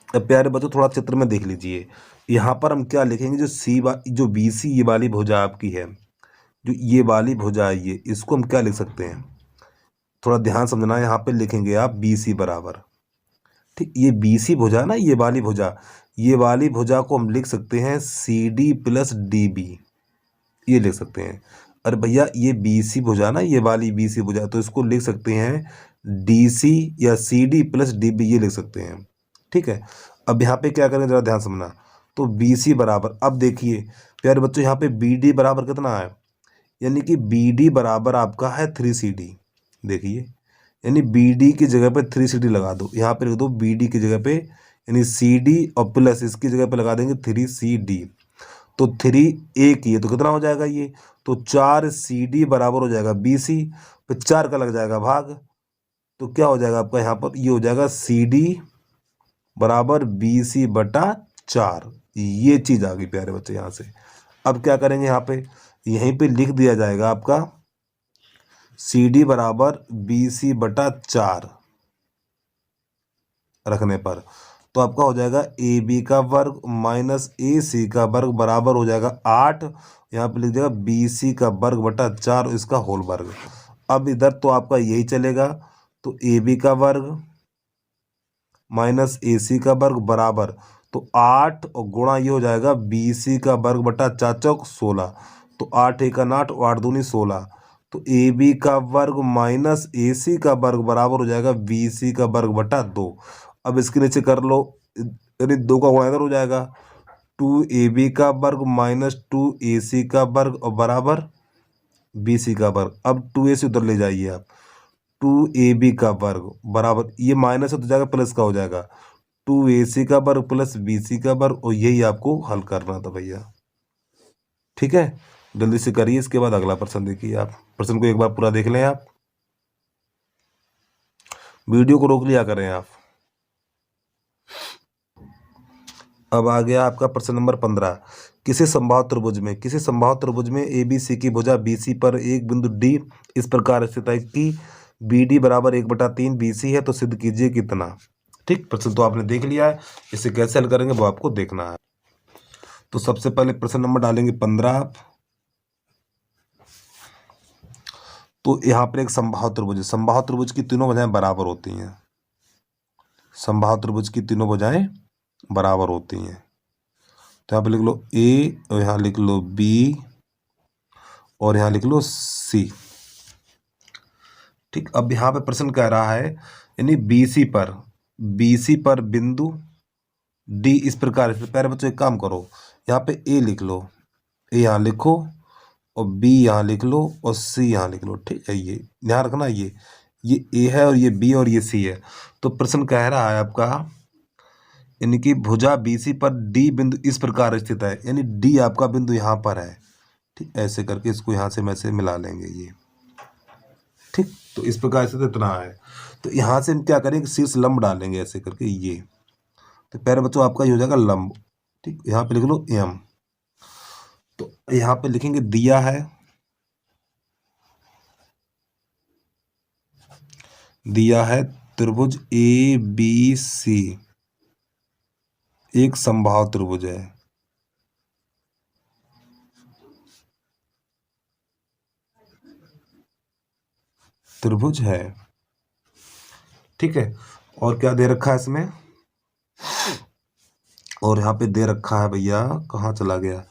[SPEAKER 1] अब प्यारे बच्चों थोड़ा चित्र में देख लीजिए। यहाँ पर हम क्या लिखेंगे, जो BC ये वाली भुजा आपकी है, जो ये वाली भुजा है ये, इसको हम क्या लिख सकते हैं, थोड़ा ध्यान समझना। यहाँ पे लिखेंगे आप BC बराबर, ठीक, ये BC भुजा ना, ये वाली भुजा, ये वाली भुजा को हम लिख सकते हैं CD प्लस DB, ये लिख सकते हैं। अरे भैया ये BC भुजा ना, ये वाली BC भुजा, तो इसको लिख सकते हैं DC या CD प्लस DB, ये लिख सकते हैं, ठीक है। अब यहाँ पे क्या करें जरा ध्यान समझना, तो BC बराबर, अब देखिए प्यारे बच्चों यहाँ पे BD बराबर कितना है, यानी कि BD बराबर आपका है 3CD, देखिए, यानी BD की जगह पे 3CD लगा दो, यहाँ पे लिख दो BD की जगह पे, यानी CD और प्लस इसकी जगह पे लगा देंगे 3CD, तो 3 एक ही है, तो कितना हो जाएगा ये, तो 4CD बराबर हो जाएगा BC, फिर 4 का लग जाएगा भाग, तो क्या हो जाएगा आपका यहाँ पर, ये हो जाएगा CD बराबर BC बटा 4, ये चीज़ आ गई प्यारे बच्चे यहाँ से। अब क्या करेंगे, यहाँ पे यहीं पे लिख दिया जाएगा आपका CD बराबर BC बटा 4 रखने पर, तो आपका हो जाएगा AB का वर्ग माइनस AC का वर्ग बराबर हो जाएगा 8, यहाँ पे लिख देगा BC का वर्ग बटा 4 इसका होल वर्ग। अब इधर तो आपका यही चलेगा, तो AB का वर्ग माइनस AC का वर्ग बराबर, तो 8 और गुणा ये हो जाएगा BC का वर्ग बटा 4 चौक 16, तो 8 एक 8 और 8 दूनी 16, तो AB का वर्ग माइनस AC का वर्ग बराबर हो जाएगा BC का वर्ग बटा 2। अब इसके नीचे कर लो, यानी 2 का गुणा इधर हो जाएगा, 2AB का वर्ग माइनस 2AC का वर्ग और बराबर BC का वर्ग। अब 2AC उधर ले जाइए आप, 2AB का वर्ग बराबर, ये माइनस हो जाएगा प्लस का हो जाएगा 2AC का वर्ग प्लस BC का वर्ग, और यही आपको हल करना था भैया, ठीक है। जल्दी से करिए, इसके बाद अगला प्रश्न देखिए आप, प्रश्न को एक बार पूरा देख लें आप, वीडियो को रोक लिया करें आप। अब आ गया आपका प्रश्न नंबर 15, किसी संभाव त्रिभुज में ABC की भुजा BC पर एक बिंदु D इस प्रकार स्थित है कि BD बराबर 1/3 BC है, तो सिद्ध कीजिए कितना। ठीक, प्रश्न तो आपने देख लिया है, इसे कैसे हल करेंगे वो आपको देखना है। तो सबसे पहले प्रश्न नंबर डालेंगे 15 आप, तो यहाँ पर एक संभाव त्रिभुज की तीनों भुजाएं बराबर होती हैं, संभाव त्रिभुज की तीनों भुजाएं बराबर होती हैं। तो यहाँ पे लिख लो ए और यहाँ लिख लो बी और यहाँ लिख लो सी। ठीक, अब यहाँ पे प्रश्न कह रहा है यानी बीसी पर बिंदु डी इस प्रकार। पहले बच्चों एक काम करो, यहाँ पे ए लिख लो, ए यहाँ लिखो और बी यहाँ लिख लो और सी यहाँ लिख लो। ठीक है, ये ध्यान रखना, ये ए है और ये बी और ये सी है। तो प्रश्न कह रहा है आपका यानी कि भुजा बीसी पर डी बिंदु इस प्रकार स्थित है, यानी डी आपका बिंदु यहाँ पर है। ठीक, ऐसे करके इसको यहाँ से मैसे मिला लेंगे ये। ठीक, तो इस प्रकार से इतना है। तो यहाँ से हम क्या करेंगे, शीर्ष लंब डालेंगे ऐसे करके ये। तो पहले बच्चों आपका ये हो जाएगा लंब। ठीक, यहाँ पे लिख लो एम। तो यहाँ पे लिखेंगे दिया है त्रिभुज ए बी सी, एक समबाहु त्रिभुज है। त्रिभुज है, ठीक है। और क्या दे रखा है इसमें, और यहाँ पे दे रखा है भैया, कहाँ चला गया,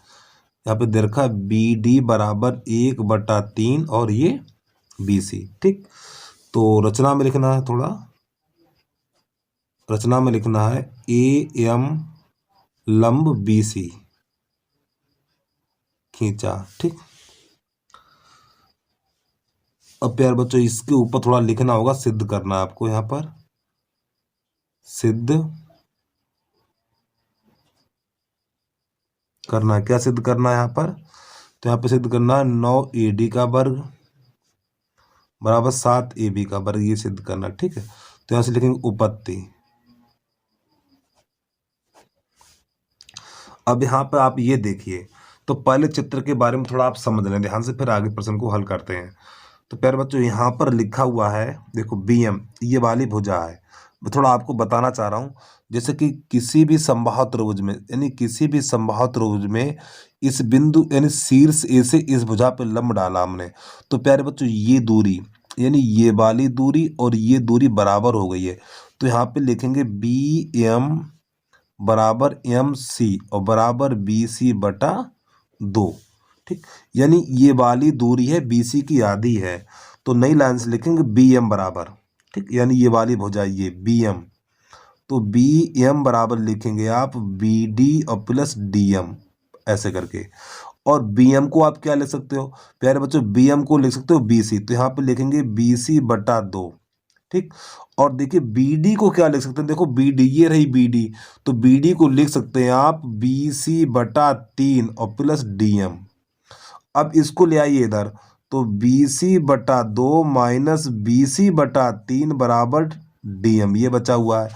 [SPEAKER 1] यहाँ पे दे रखा है बी डी बराबर 1/3 और ये बी सी। ठीक, तो रचना में लिखना है, थोड़ा रचना में लिखना है ए एम लंब बी सी खींचा। ठीक, अब प्यार बच्चों इसके ऊपर थोड़ा लिखना होगा, सिद्ध करना है आपको। यहाँ पर सिद्ध करना है, क्या सिद्ध करना है यहाँ पर, तो यहाँ पे सिद्ध करना है 9AD का वर्ग बराबर 7AB का वर्ग, ये सिद्ध करना। ठीक है, तो यहाँ से लिखेंगे उपपत्ति। अब यहाँ पर आप ये देखिए, तो पहले चित्र के बारे में थोड़ा आप समझ लें ध्यान से, फिर आगे प्रश्न को हल करते हैं। तो प्यारे बच्चों यहाँ पर लिखा हुआ है, देखो BM ये वाली भुजा है। मैं थोड़ा आपको बताना चाह रहा हूँ, जैसे कि किसी भी समबाहु त्रिभुज में, यानी किसी भी समबाहु त्रिभुज में इस बिंदु यानी शीर्ष ए से इस भुजा पे लंब डाला हमने, तो प्यारे बच्चों ये दूरी यानी ये वाली दूरी और ये दूरी बराबर हो गई है। तो यहाँ पे लिखेंगे BM बराबर MC और बराबर BC/2। ठीक, यानी ये वाली दूरी है BC की आधी है, तो नई लाइन से लिखेंगे BM बराबर। ठीक, यानी ये वाली भुजा ये BM, तो BM बराबर लिखेंगे आप BD और प्लस DM ऐसे करके। और BM को आप क्या लिख सकते हो प्यारे बच्चों, BM को लिख सकते हो BC, तो यहाँ पे लिखेंगे BC/2। ठीक, और देखिए BD को क्या लिख सकते हैं, देखो BD ये रही BD, तो BD को लिख सकते हैं आप BC/3 और प्लस DM। अब इसको ले आइए इधर, तो BC/2 माइनस BC/3 बराबर DM, ये बचा हुआ है।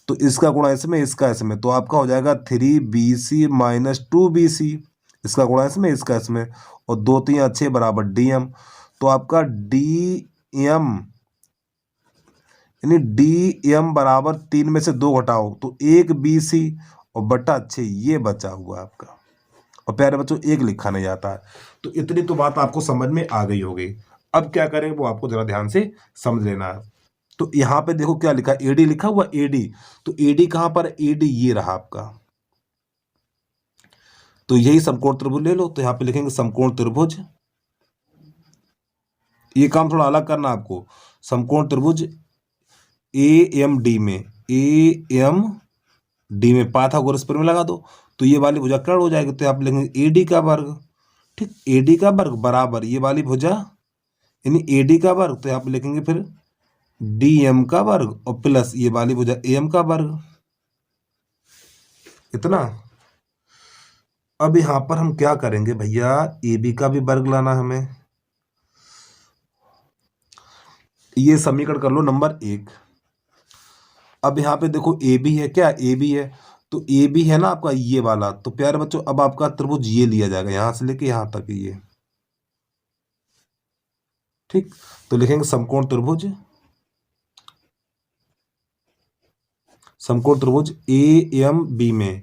[SPEAKER 1] तो इसका गुणा इसमें, इसका इसमें, तो आपका हो जाएगा 3BC माइनस 2BC, इसका गुणा इसमें, इसका इसमें, और 2 3 6 बराबर DM। तो आपका DM यानी DM बराबर 3 में से 2 घटाओ तो 1 BC और बटा 6 ये बचा हुआ आपका। और प्यारे बच्चों एक लिखा नहीं जाता है। तो इतनी तो बात आपको समझ में आ गई होगी। अब क्या करें वो आपको जरा ध्यान से समझ लेना है। तो यहाँ पे देखो क्या लिखा, AD लिखा हुआ AD, तो AD कहाँ पर, AD ये रहा आपका। तो यही समकोण त्रिभुज ले लो, तो यहाँ पे लिखेंगे समकोण त्रिभुज। ये काम थोड़ा अलग करना आपको, समकोण त्रिभुज AMD में, AMD में पाइथागोरस प्रमेय लगा दो, तो ये वाली भुजा कर्ण हो जाएगी। तो आप लिखेंगे AD का वर्ग। ठीक, AD का वर्ग बराबर ये वाली भुजा यानी AD का वर्ग, तो यहाँ पे लिखेंगे फिर DM का वर्ग और प्लस ये वाली भुजा AM का वर्ग, इतना। अब यहाँ पर हम क्या करेंगे भैया, AB का भी वर्ग लाना हमें। ये समीकरण कर लो नंबर 1। अब यहाँ पे देखो AB है, क्या AB है, तो AB है ना आपका ये वाला। तो प्यारे बच्चों अब आपका त्रिभुज ये लिया जाएगा यहां से लेके यहां तक ये। ठीक, तो लिखेंगे समकोण त्रिभुज, समकोण त्रिभुज AMB में,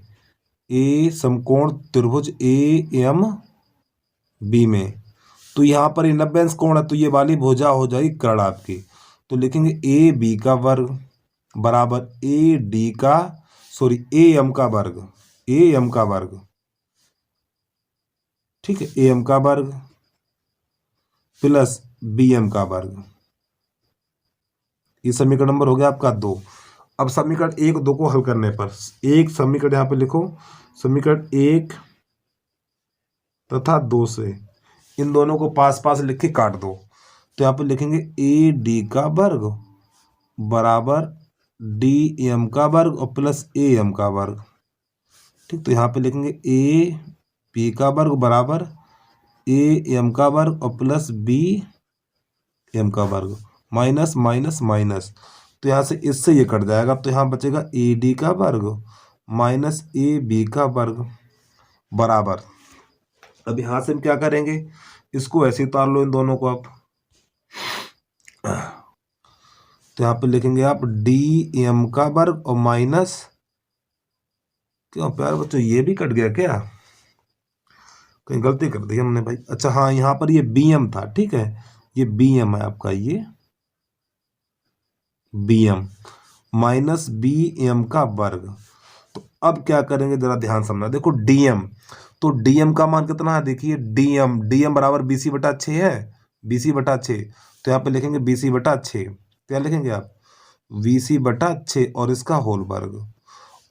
[SPEAKER 1] समकोण त्रिभुज AMB में। तो यहाँ पर ये 90 अंश कोण है, तो ये वाली भुजा हो जाएगी कर्ण आपकी। तो लिखेंगे AB का वर्ग बराबर AM का वर्ग, AM का वर्ग। ठीक है, ए एम का वर्ग प्लस बी एम का वर्ग। ये समीकरण नंबर हो गया आपका 2। अब समीकरण 1 2 को हल करने पर एक समीकरण यहाँ पे लिखो, समीकरण 1 तथा 2 से इन दोनों को पास पास लिख के काट दो। तो यहाँ पे लिखेंगे ए डी का वर्ग बराबर डी एम का वर्ग और प्लस ए एम का वर्ग। ठीक, तो यहाँ पे लिखेंगे ए पी का वर्ग बराबर ए एम का वर्ग और प्लस बी एम का वर्ग, माइनस माइनस माइनस। तो यहाँ से इससे ये कट जाएगा, तो यहाँ बचेगा ए डी का वर्ग माइनस ए बी का वर्ग बराबर। अब यहाँ से हम क्या करेंगे, इसको ऐसे उतार लो इन दोनों को आप। तो यहाँ पे लिखेंगे आप डी एम का वर्ग और माइनस, क्यों प्यार बच्चों ये भी कट गया क्या, कहीं गलती कर दी हमने भाई। अच्छा हाँ, यहाँ पर ये बी एम था, ठीक है, ये बी एम है आपका, ये B M minus B M का वर्ग। तो अब क्या करेंगे जरा ध्यान समझना, देखो डीएम, तो डीएम का मान कितना है, देखिए डीएम डीएम बराबर बीसी बटा 6 है, बीसी बटा 6। तो यहाँ पे लिखेंगे बीसी बटा 6, क्या लिखेंगे आप, बीसी बटा 6 और इसका होल वर्ग,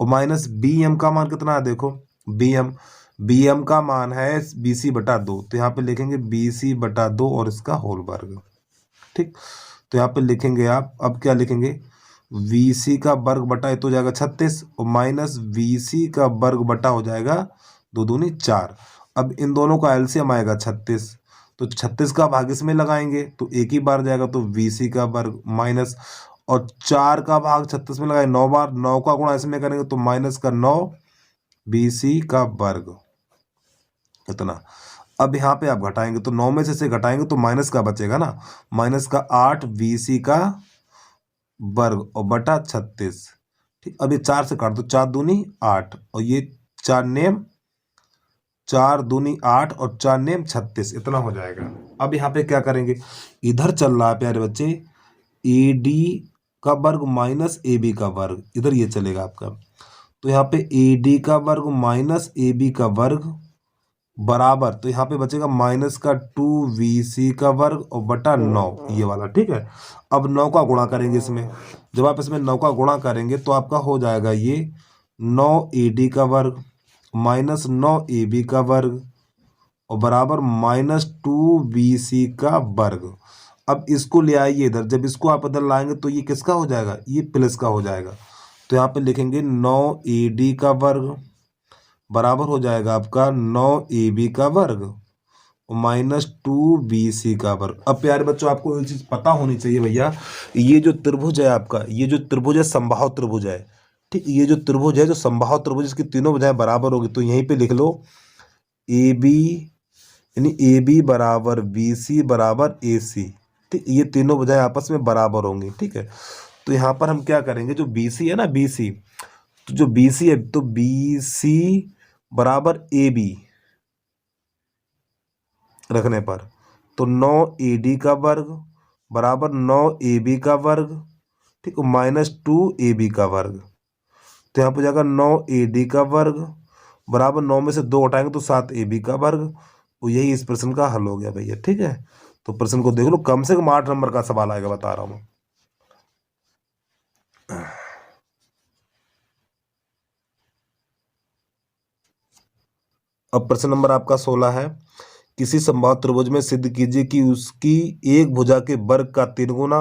[SPEAKER 1] और माइनस बी एम का मान कितना है, देखो बी एम का मान है बीसी बटा 2, तो यहाँ पे लिखेंगे बीसी बटा 2 और इसका होल वर्ग। ठीक, तो यहाँ पे लिखेंगे आप, अब क्या लिखेंगे, वीसी का वर्ग बटा ये तो हो जाएगा 36 और माइनस वीसी का वर्ग बटा हो जाएगा 2 दूनी 4। अब इन दोनों का एलसीएम आएगा 36, तो 36 का भाग इसमें लगाएंगे तो एक ही बार जाएगा, तो वीसी का वर्ग माइनस, और 4 का भाग 36 में लगाए 9 बार, 9 का गुणा इसमें करेंगे तो माइनस का 9 बीसी का वर्ग इतना। अब यहाँ पे आप घटाएंगे तो 9 में से घटाएंगे तो माइनस का बचेगा ना, माइनस का 8 बीसी का वर्ग और बटा 36। ठीक, अब ये 4 से काट दो, 4 दूनी 8 और ये 4 नेम 4 दूनी 8 और 4 नेम 36, इतना हो जाएगा। अब यहाँ पे क्या करेंगे, इधर चल रहा है प्यारे बच्चे ए डी का वर्ग माइनस ए बी का वर्ग, इधर ये चलेगा आपका। तो यहाँ पे ए डी का वर्ग माइनस ए बी का वर्ग बराबर, तो यहाँ पे बचेगा माइनस का 2 का वर्ग और बटा 9 ये वाला। ठीक है, अब 9 का गुणा करेंगे इसमें, जब आप इसमें 9 का गुणा करेंगे तो आपका हो जाएगा ये 9 ए डी का वर्ग माइनस 9 ए बी का वर्ग और बराबर माइनस 2 का वर्ग। अब इसको ले आइए इधर, जब इसको आप इधर लाएंगे तो ये किसका हो जाएगा, ये प्लस का हो जाएगा। तो यहाँ पे लिखेंगे 9 ए डी का वर्ग बराबर हो जाएगा आपका 9 ए बी का वर्ग माइनस 2 का वर्ग। अब प्यारे बच्चों आपको ये चीज़ पता होनी चाहिए भैया, ये जो त्रिभुज है आपका, ये जो त्रिभुज है समबाहु त्रिभुज है। ठीक, ये जो त्रिभुज है जो समबाहु त्रिभुज, इसकी तीनों भुजाएं बराबर होगी, तो यहीं पे लिख लो ए बी, यानी ए बी बराबर बी सी बराबर ए सी। ठीक, ये तीनों भुजाएं आपस में बराबर होंगी। ठीक है, तो यहाँ पर हम क्या करेंगे, जो बी सी है ना, बी सी, तो जो बी सी है तो बी सी बराबर ए बी रखने पर, तो 9 ए डी का वर्ग बराबर 9 ए बी का वर्ग, ठीक, माइनस 2 ए बी का वर्ग। तो यहाँ पर जाएगा 9 ए डी का वर्ग बराबर 9 में से 2 हटाएंगे तो 7 ए बी का वर्ग। तो यही इस प्रश्न का हल हो गया भैया। ठीक है, तो प्रश्न को देख लो, कम से कम 8 नंबर का सवाल आएगा, बता रहा हूँ मैं। अब प्रश्न नंबर आपका 16 है, किसी समबाहु त्रिभुज में सिद्ध कीजिए कि उसकी एक भुजा के वर्ग का 3 गुना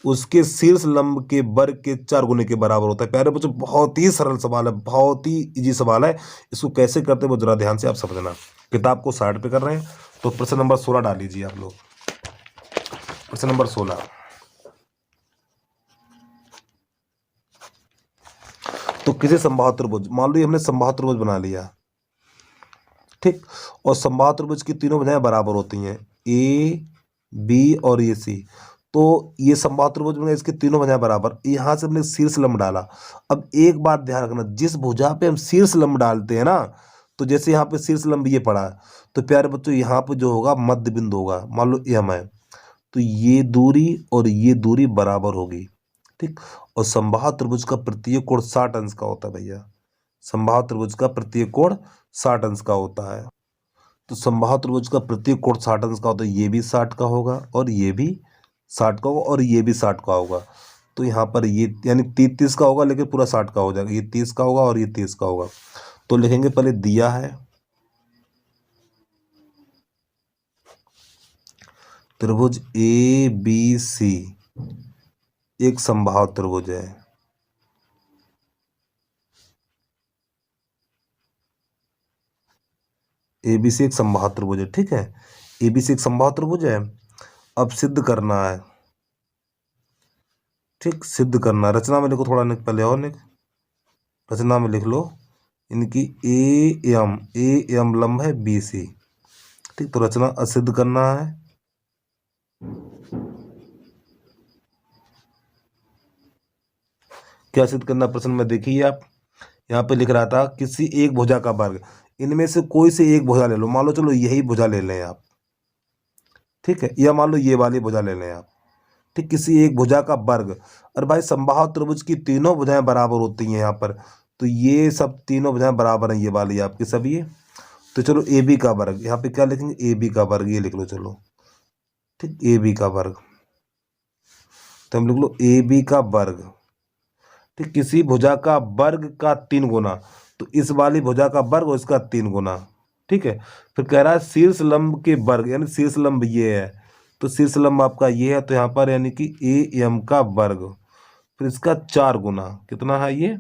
[SPEAKER 1] उसके शीर्ष लंब के वर्ग के 4 गुने के बराबर होता है। प्यारे बच्चों बहुत ही सरल सवाल है, बहुत ही इजी सवाल है। इसको कैसे करते हैं वो जरा ध्यान से आप समझना। किताब को साइड पे कर रहे हैं तो प्रश्न नंबर 16 डाल लीजिए आप लोग। प्रश्न नंबर 16, तो किसी समबाहु त्रिभुज, मान लो हमने समबाहु त्रिभुज बना लिया, ठीक, और समबाहु त्रिभुज की तीनों भुजाएं बराबर होती हैं, ए बी और ए सी। तो ये समबाहु त्रिभुज में इसकी तीनों भुजाएं बराबर, यहाँ से हमने शीर्ष लंब डाला। अब एक बात ध्यान रखना, जिस भुजा पे हम शीर्ष लंब डालते हैं ना, तो जैसे यहाँ पे शीर्ष लंब ये पड़ा, तो प्यारे बच्चों यहाँ पे जो होगा मध्य बिंदु होगा, मान लो एम है, तो ये दूरी और ये दूरी बराबर होगी। ठीक, और समबाहु त्रिभुज का प्रत्येक कोण 60 अंश का होता है भैया। समबाहु त्रिभुज का प्रत्येक कोण 60 अंश का होता है। तो समबाहु त्रिभुज का प्रत्येक कोण 60 अंश का होता है, ये भी 60 का होगा और ये भी 60 का होगा और ये भी 60 का होगा। तो यहाँ पर ये यानी 30 का होगा लेकिन पूरा 60 का हो जाएगा, ये 30 का होगा और ये 30 का होगा। तो लिखेंगे पहले दिया है त्रिभुज ए बी सी एक समबाहु त्रिभुज है। एबीसी एक समबाहु त्रिभुज है, ठीक है, एबीसी एक समबाहु त्रिभुज है। अब सिद्ध करना है, ठीक, सिद्ध करना। रचना में लिखो, थोड़ा निक पहले और निक, रचना में लिख लो इनकी ए एम लंब है बी सी, ठीक। तो रचना असिद्ध करना है। क्या सिद्ध करना प्रश्न में देखिए आप, यहाँ पे लिख रहा था किसी एक भुजा का वर्ग, इनमें से कोई से एक भुजा ले लो, मान लो चलो यही भुजा ले लें आप, ठीक है, या मान लो ये वाली भुजा ले लें आप, ठीक, किसी एक भुजा का वर्ग। और भाई समबाहु त्रिभुज की तीनों भुजाएं बराबर होती हैं यहाँ पर, तो ये सब तीनों भुजाएं बराबर हैं, ये वाली आपकी सभी है। तो चलो ए बी का वर्ग, यहाँ पे क्या लिखेंगे, ए बी का वर्ग, ये लिख लो चलो, ठीक, ए बी का वर्ग। तो हम लिख लो ए बी का वर्ग, ठीक, किसी भुजा का वर्ग का 3 गुना, तो इस वाली भुजा का वर्ग और इसका 3 गुना, ठीक है। फिर कह रहा है शीर्ष लंब के वर्ग, यानी शीर्ष लंब ये है, तो शीर्ष लंब आपका ये है, तो यहाँ पर यानी कि ए एम का वर्ग, फिर इसका 4 गुना, कितना है ये,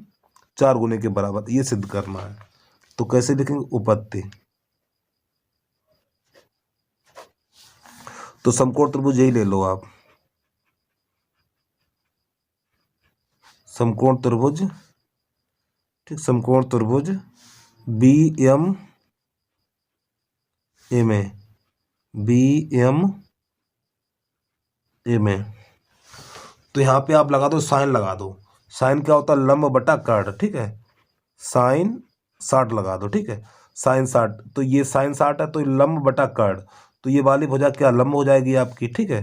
[SPEAKER 1] 4 गुने के बराबर, ये सिद्ध करना है। तो कैसे लिखेंगे, उपपत्ति। तो समकोण त्रिभुज यही ले लो आप, समकोण त्रिभुज, ठीक, समकोण त्रिभुज B M M A, B M M A. तो यहाँ पे आप लगा दो साइन, लगा दो साइन, क्या होता है, लंब बटा कर्ण, ठीक है, साइन 60 लगा दो, ठीक है, साइन 60, तो ये साइन 60 है, तो लंब बटा कर्ण, तो ये वाली भुजा क्या लंब हो जाएगी आपकी, ठीक है।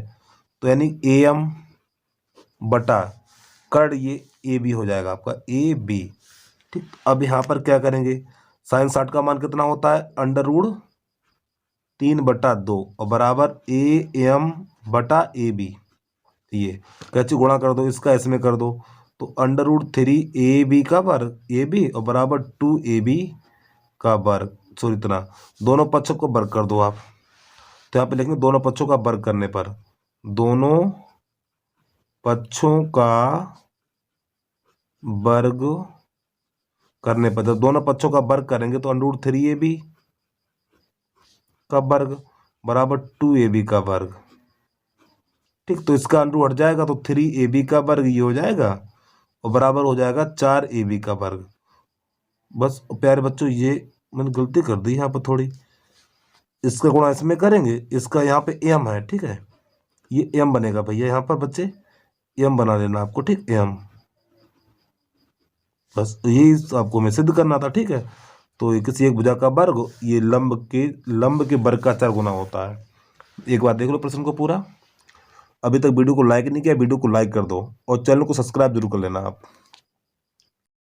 [SPEAKER 1] तो यानी ए एम बटा कर्ण, ये ए बी हो जाएगा आपका, ए बी, ठीक। अब यहाँ पर क्या करेंगे, साइन 60 का मान कितना होता है, √3/2 और बराबर ए एम बटा ए बी, ये कैसे गुणा कर दो, इसका इसमें कर दो, तो √3 ए बी का वर्ग, ए बी और बराबर 2 ए बी का वर्ग, सॉरी इतना, दोनों पक्षों को वर्ग कर दो आप। तो यहाँ पे लिखेंगे दोनों पक्षों का वर्ग करने पर, दोनों पक्षों का वर्ग करने पर, जब दोनों पक्षों का वर्ग करेंगे तो √3 ए बी का वर्ग बराबर 2 ए बी का वर्ग, ठीक। तो इसका अंडर हट जाएगा तो 3 ए बी का वर्ग ये हो जाएगा और बराबर हो जाएगा 4 ए बी का वर्ग। बस प्यारे बच्चों, ये मैंने गलती कर दी यहाँ पर थोड़ी, इसका गुणा इसमें करेंगे, इसका यहाँ पे एम है, ठीक है, ये एम बनेगा भैया, यहाँ पर बच्चे एम बना लेना आपको, ठीक, एम, बस यही आपको मैं सिद्ध करना था, ठीक है। तो किसी एक भुजा का वर्ग ये लंब के वर्ग का 4 गुना होता है। एक बार देख लो प्रश्न को पूरा। अभी तक वीडियो को लाइक नहीं किया, वीडियो को लाइक कर दो और चैनल को सब्सक्राइब जरूर कर लेना आप।